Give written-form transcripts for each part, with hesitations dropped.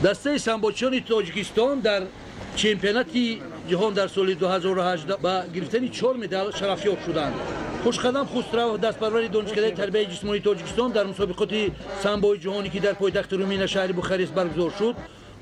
دسته سامبوچیان تاجیکستان در چمپیونات جهان در سال 2018 با گرفتن 4 مدال شرفیاب شدند. خوشقدم خسرو دستپرور دانشکده تربیت جسمانی تاجیکستان در مسابقات سامبو جهانی که در پایتخت رومین شهر بخارست برگزار شد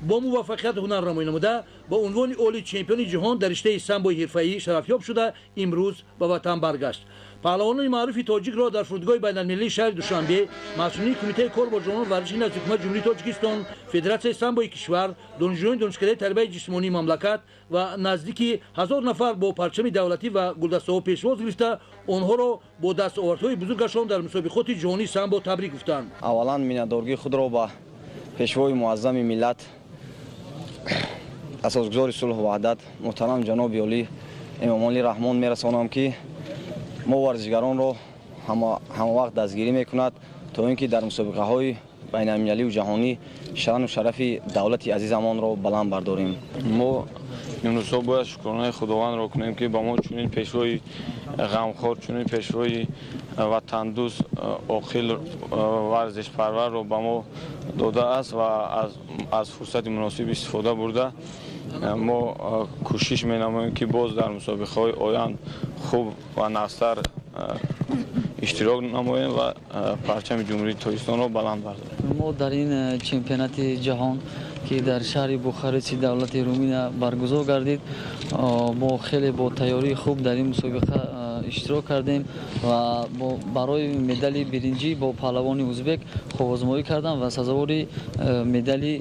با موفقیت هنرنمایی نموده با عنوان اولی چمپیون جهان در رشته سامبو حرفه‌ای شرفیاب شده امروز به وطن برگشت. پهلوانان معروف تاجیک را در فرودگاه بین‌المللی شهر دوشنبه مسئولین کمیته کار با جوانان ورزشی نزد حکومت جمهوری تاجیکستان، فدراسیون سامبوی کشور، دانشجویان دانشکده تربیت جسمانی مملکت و نزدیک 1000 نفر با پرچم دولتی و گلدسته‌ها پیشواز گرفته آنها را با دستاوردهای بزرگشان در مسابقات جهانی سامبو تبریک گفتند. اولا میان‌دارگی خود را با پیشوای معظم ملت اساسگزار صلح و وحدت محترم جناب علی امام علی رحمان میرسانم که ما ورزشگران را همه وقت دستگیری میکند تا اینکه در مسابقه های بین المللی و جهانی شان و شرف دولت عزیزمان را بلند برداریم. ما امروز باید شکرانه خداوند را کنیم که با ما چنین پیشروی غمخوار، چنین پیشروی وطن دوست، عاقل ورزش پرور را به ما داده است و از فرصت مناسب استفاده برده ما کوشش می‌نماییم که باز در مسابقه های آینده خوب و نستر اشتراک نماییم و پرچم جمهوری تاجیکستان را بلند برداریم. ما در این چمپیونات جهان که در شهر بخارست دولت رومین برگزار گردید ما خیلی با تیاری خوب در این مسابقه اشتراک کردیم و برای مدال برنجی با پهلوان ازبک خوب آزمایی کردم و سزاوار مدال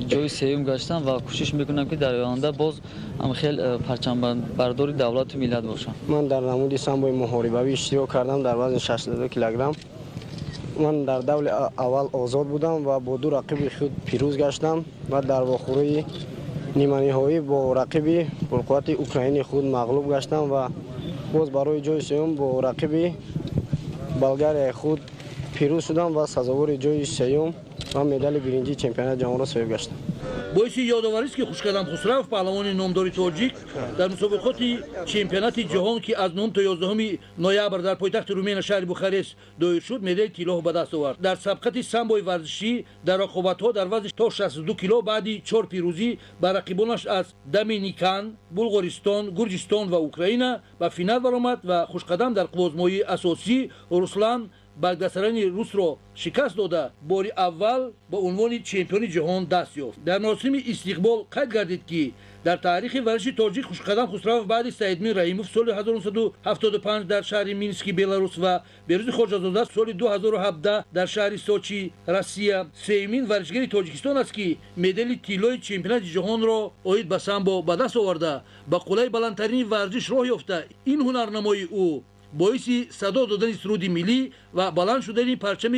جای سوم گشتم و کوشش میکنم که در آینده باز هم خیلی پرچم بردار دولت و ملت باشم. من در نمود سامبوی محاربوی اشتراک کردم در وزن 62 کیلوگرم. من در دور اول آزاد بودم و با دو رقیب خود پیروز گشتم و در واخوری نیمه نهایی با رقیب پرقوت اوکراینی خود مغلوب گشتم و باز برای جای سوم با رقیب بلغاری خود پیروز شدم و سزاوار جای سوم و مدال برنجی چمپیونات جهان را صاحب گشتم. باعث یادآوری است که خوشقدم خسرو پهلوان نامدار تاجیک در مسابقات چمپیونات جهان که از 9 تا 11 نوامبر در پایتخت رومین شهر بخارست دایر شد مدال طلا به دست آورد. در سبقت سامبوی ورزشی در رقابت‌ها در وزن تا 62 کیلو بعدی 4 پیروزی بر رقیبانش از دومینیکان، بلغارستان، گرجستان و اوکراین به فینال برآمد و خوشقدم در قوازمایی اساسی رسلان برگدسترانی روس را شکست داده باری اول با عنوان چمپیون جهان دست یافت. در مراسم استقبال قید گردید که در تاریخ ورزش تاجیک خوشقدم خسرو بعد سعیدمین رحیموف سال 1975 در شهر مینسک بلاروس و بهروز خواجه‌زاده سال 2017 در شهر سوچی روسیه سومین ورزشگر تاجیکستان است که مدال طلای چمپیونات جهان را عاید به سامبو به دست آورده با قله بلندترین ورزش راه یافته. این هنرنمایی او باعث صدا دادن سرود ملی و بلند شدن پرچم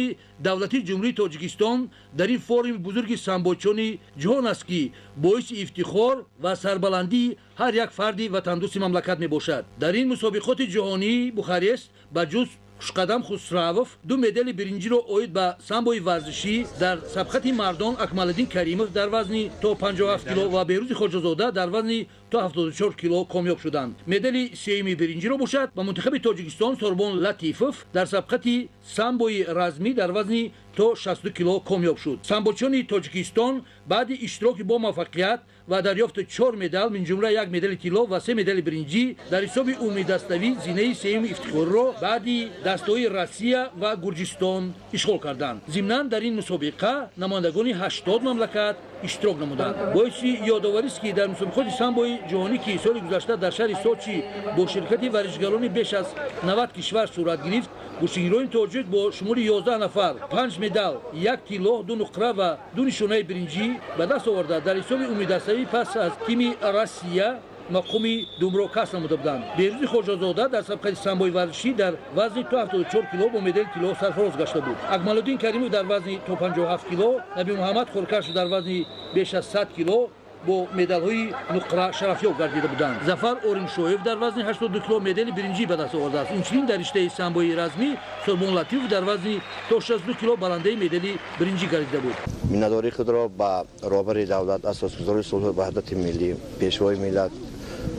دولتی جمهوری تاجیکستان در این فورم بزرگ سامبوچیان جهان است که باعث افتخار و سربلندی هر یک فردی وطن دوست مملکت می باشد. در این مسابقات جهانی بخارست با جز خوشقدم خسروف 2 مدال برنجی را عاید به سامبوی ورزشی در سبقت مردان اکمالالدین کریموف در وزن تا 57 کیلو و بهروز خواجه‌زاده در وزن تا 74 کیلو کامیاب شدند. مدال سوم برنجی را باشد به منتخب تاجیکستان سوربون لطیفوف در سبقت سامبوی رزمی در وزن تا 62 کیلو کامیاب شد. سامبوچیان تاجیکستان بعد اشتراک با موفقیت و دریافت 4 مدال من جمله 1 مدال طلا و 3 مدال برنجی در حساب عمومی دستاوی زینه سوم افتخار را بعد دسته‌های روسیه و گرجستان اشغال کردند. ضمناً در این مسابقه نمایندگان 80 مملکت اشتراک نمودند. باعث یادآوری است که در مسابقات سامبوی جهانی که سال گذشته در شهر سوچی با شرکت ورزشگران بیش از 90 کشور صورت گرفت گوشه‌گیران تاجیک با شمول 11 نفر 5 مدال، 1 طلا، 2 نقره و 2 نشانه برنجی به دست آورده در حساب عمومی دستاوی پس از تیم روسیه مقام دوم را کسب نموده بودند. بهروز خواجه‌زاده در سبقت سامبوی ورزشی در وزن تا 74 کیلو با مدال طلا سرفراز گشته بود. اکمالالدین کریموف در وزن تا 57 کیلو، نبی محمد خورکش در وزن بیش از 100 کیلو با مدال‌های نقره شرفیاب گردیده بودند. ظفر اورینشویف در وزن 82 کیلو مدال برنجی به دست آورده است. اینچنین در رشته سامبوی رزمی سوربون لطیف در وزن تا 62 کیلو برنده مدال برنجی گردیده بود. میناداری خود را با رهبر دولت اساسگزار صلح و وحدت ملی پیشوای ملت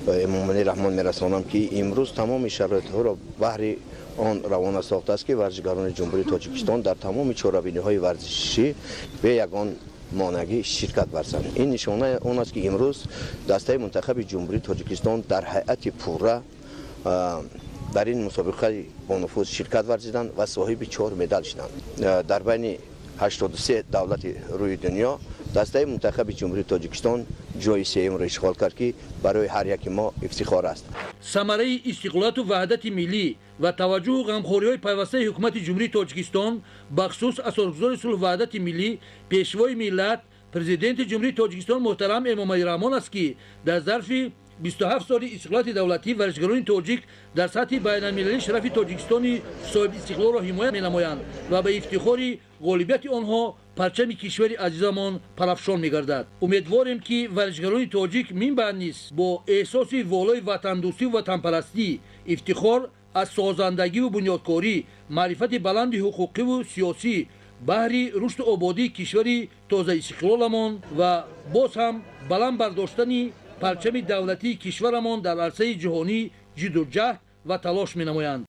امام علی رحمان میرسانم که امروز تمام شرایط‌ها را بهر آن روانه ساخته است که ورزشگران جمهوری تاجیکستان در تمام چهاربینی‌های ورزشی به یگان مانگی شرکت ورزند. این نشانه آن است که امروز دسته منتخب جمهوری تاجیکستان در هیئت پوره در این مسابقه با نفوذ شرکت ورزیدند و صاحب 4 مدال شدند. در بین 83 دولت روی دنیا دسته منتخب جمهوری تاجیکستان جای سوم را اشغال کرد که برای هر یک ما افتخار است. ثمره استقلالات و وحدت ملی و توجه و غمخوری‌های پیوسته حکومت جمهوری تاجیکستان بخصوص اثرگذار صلح و وحدت ملی پیشوای ملت پرزیدنت جمهوری تاجیکستان محترم امامعلی رحمان است که در ظرف 27 سال استقلالات دولتی ورزشکاران تاجیک در سطح بین‌المللی شرف تاجیکستان صاحب استقلال را حمایت می‌نمایند و به افتخار غالبیت آنها پرچم کشور عزیزمان پرافشان می‌گردد. امیدواریم که ورزشکاران تاجیک منبع نیست با احساس والای وطن دوستی و وطن پرستی افتخار از سازندگی و بنیادکاری معرفت بلند حقوقی و سیاسی بهر رشد و آبادی کشور تازه استقلالمان و باز هم بلند برداشتن پرچم دولتی کشورمان در عرصه جهانی جد و جهد و تلاش می‌نمایند.